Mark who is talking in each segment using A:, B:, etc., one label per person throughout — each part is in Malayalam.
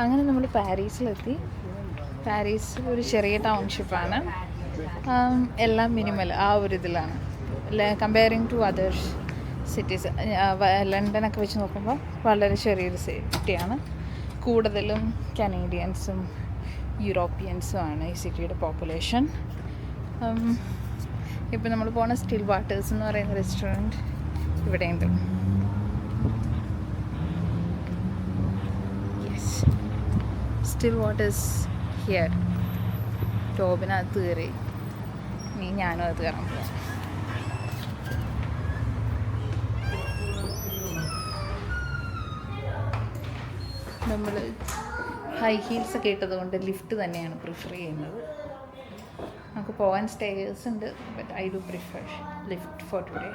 A: അങ്ങനെ നമ്മൾ പാരീസിലെത്തി. പാരീസ് ഒരു ചെറിയ ടൗൺഷിപ്പാണ്. എല്ലാം മിനിമൽ ആ ഒരു ഇതിലാണ് കമ്പയറിങ് ടു അതേഴ്സ് സിറ്റീസ്. ലണ്ടനൊക്കെ വെച്ച് നോക്കുമ്പോൾ വളരെ ചെറിയൊരു സിറ്റിയാണ്. കൂടുതലും കനേഡിയൻസും യൂറോപ്യൻസും ആണ് ഈ സിറ്റിയുടെ പോപ്പുലേഷൻ. ഇപ്പോൾ നമ്മൾ പോണ സ്റ്റിൽ വാട്ടേഴ്സ് എന്ന് പറയുന്ന റെസ്റ്റോറൻറ്റ് ഇവിടെയുണ്ട്. Yes, Still Waters here. ടോബിനകത്ത് കയറി, ഇനി ഞാനും അത് കയറാൻ പോകാം. നമ്മൾ ഹൈ ഹീൽസൊക്കെ ഇട്ടതുകൊണ്ട് ലിഫ്റ്റ് തന്നെയാണ് പ്രിഫർ ചെയ്യുന്നത്. നമുക്ക് പോകാൻ സ്റ്റേഴ്സ് ഉണ്ട്, but I do prefer lift for today.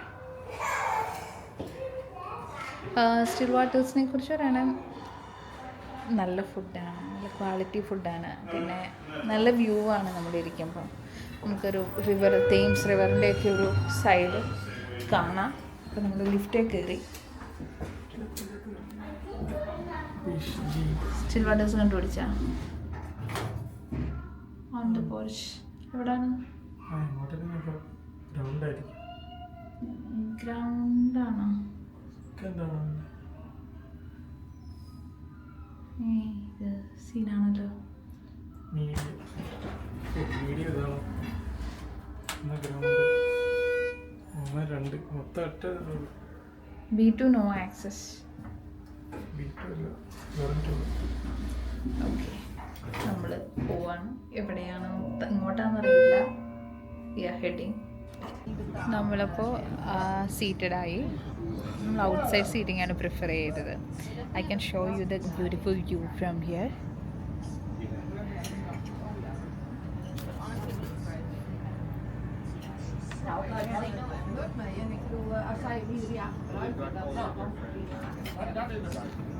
A: Still വാട്ടേഴ്സിനെ കുറിച്ച് പറയണം, നല്ല ഫുഡാണ്, നല്ല ക്വാളിറ്റി ഫുഡാണ്. പിന്നെ നല്ല വ്യൂ ആണ് നമ്മൾ ഇരിക്കുമ്പം. നമുക്കൊരു റിവർ, തേംസ് റിവറിൻ്റെയൊക്കെ ഒരു സൈഡ് കാണാം. അപ്പോൾ നമ്മൾ ലിഫ്റ്റേ കയറി സ്റ്റിൽ വാട്ടേഴ്സ് കണ്ടുപിടിച്ചാ ഓൺ ദ പോർച്ച്. എവിടാണ്? ഗ്രൗണ്ടാണോ? ഇത് സീനാണല്ലോ. B2 no access. ഓക്കെ, നമ്മൾ പോവാണ്. എവിടെയാണ്, ഇങ്ങോട്ടാണെന്നറിയില്ല. V R heading. നമ്മളപ്പോൾ സീറ്റഡായി. നമ്മൾ ഔട്ട് സൈഡ് സീറ്റിംഗ് ആണ് പ്രിഫർ ചെയ്തത്. I can show you the beautiful view from here.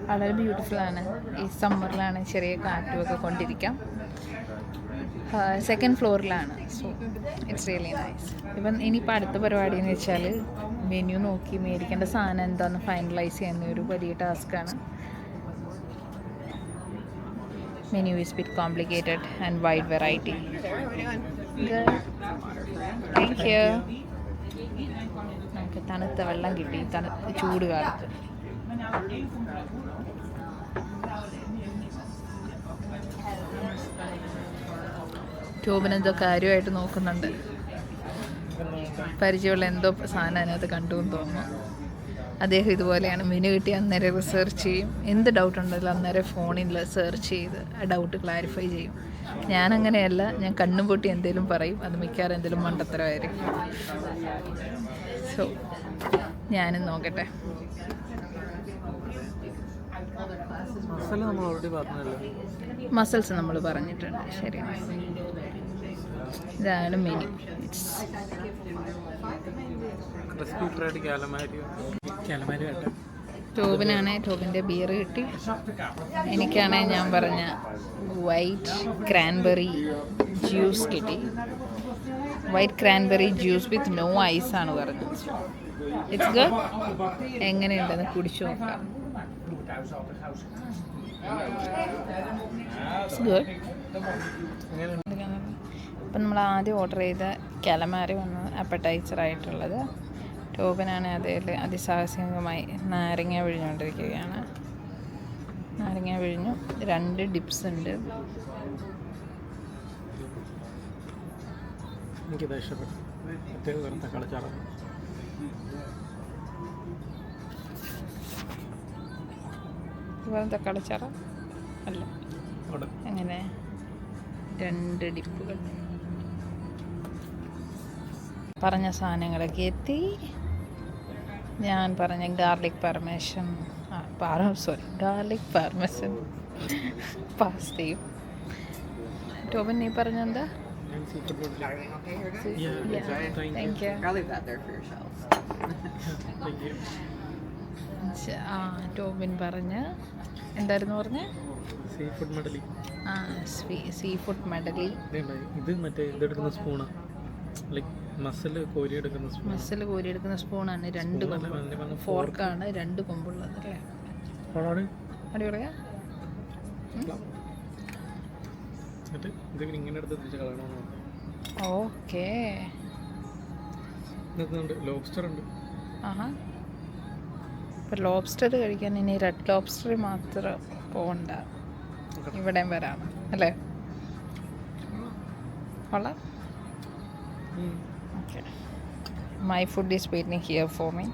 A: വളരെ ബ്യൂട്ടിഫുള്ളാണ്. ഈ സമ്മറിലാണ്, ചെറിയ കാറ്റുമൊക്കെ കൊണ്ടിരിക്കാം. സെക്കൻഡ് ഫ്ലോറിലാണ്. So it's really nice. ഇപ്പം ഇനിയിപ്പോൾ അടുത്ത പരിപാടി എന്ന് വെച്ചാൽ മെനു നോക്കി മേടിക്കേണ്ട സാധനം എന്താണെന്ന് ഫൈനലൈസ് ചെയ്യുന്ന ഒരു വലിയ ടാസ്ക്കാണ്. Menu is bit complicated and wide variety. Thank you. നമുക്ക് തണുത്ത വെള്ളം കിട്ടി, ചൂട് കാലത്ത്. ടോബിനെന്തോ കാര്യമായിട്ട് നോക്കുന്നുണ്ട്. പരിചയമുള്ള എന്തോ സാധനം അതിനകത്ത് കണ്ടു എന്ന് തോന്നുന്നു. അദ്ദേഹം ഇതുപോലെയാണ്, മെനു കിട്ടി അന്നേരം റിസർച്ച് ചെയ്യും. എന്ത് ഡൗട്ട് ഉണ്ടല്ലോ അന്നേരം ഫോണിൽ സെർച്ച് ചെയ്ത് ആ ഡൗട്ട് ക്ലാരിഫൈ ചെയ്യും. ഞാനങ്ങനെയല്ല, ഞാൻ കണ്ണും പൊട്ടി എന്തെങ്കിലും പറയും. അത് മിക്കവാറും എന്തെങ്കിലും മണ്ടത്തരമായിരിക്കും. സോ ഞാനും നോക്കട്ടെ. മസിൽസ് നമ്മൾ പറഞ്ഞിട്ടുണ്ട്. ശരി, ഇതാണ് മെനു. ടോബിനാണെ ടോബിൻ്റെ ബിയർ കിട്ടി. എനിക്കാണെ ഞാൻ പറഞ്ഞ വൈറ്റ് ക്രാൻബെറി ജ്യൂസ് കിട്ടി. White cranberry juice with no ice ആണ് പറഞ്ഞത്. It's good. എങ്ങനെയുണ്ടെന്ന് കുടിച്ചു നോക്കാം. It's good. അപ്പം നമ്മൾ ആദ്യം ഓർഡർ ചെയ്ത കാലമാരി വന്ന് അപ്പറ്റൈസറായിട്ടുള്ളത്. ടോബിനാണ് അതിൽ അതിസാഹസികമായി നാരങ്ങ പിഴിഞ്ഞുകൊണ്ടിരിക്കുകയാണ്. നാരങ്ങ പിഴിഞ്ഞു. 2 ഡിപ്സ് ഉണ്ട്. തക്കാളിച്ചാറ അല്ല, അങ്ങനെ 2 ഡിപ്പുകൾ. പറഞ്ഞ സാധനങ്ങളൊക്കെ എത്തി. ഞാൻ പറഞ്ഞ ഗാർലിക് പാർമേസൻ പാസ്തയും. ടോബിൻ നീ പറഞ്ഞെന്താ? ടോബിൻ പറഞ്ഞ് എന്തായിരുന്നു പറഞ്ഞ? Sea food medley.
B: ഇത് മറ്റേ ഇതെടുക്കുന്ന സ്പൂണ്, ലൈക്ക് മസിൽ
A: കോരിയെടുക്കുന്ന സ്പൂണാണ്. 2 ഫോർക്കാണ്, 2 കൊമ്പുള്ളത് അല്ലേ? അടിപൊളിയാ.
B: മനസ്സിലാവും. എന്നിട്ട് ഇത് പിന്നെ ഇങ്ങനെ എടുത്ത് തിരിച്ച് കളയണമെന്ന് പറഞ്ഞു.
A: ഓക്കേ.
B: ഇതുണ്ട്, ലോബ്സ്റ്റർ ഉണ്ട്.
A: ആഹാ. ഇപ്പം ലോബ്സ്റ്റർ കഴിക്കാൻ ഇനി റെഡ് ലോബ്സ്റ്റർ മാത്രം പോകണ്ട, ഇവിടെയും വരാം അല്ലേ? കൊള്ളാം.
B: ഉം.
A: Okay. My food is waiting here for me.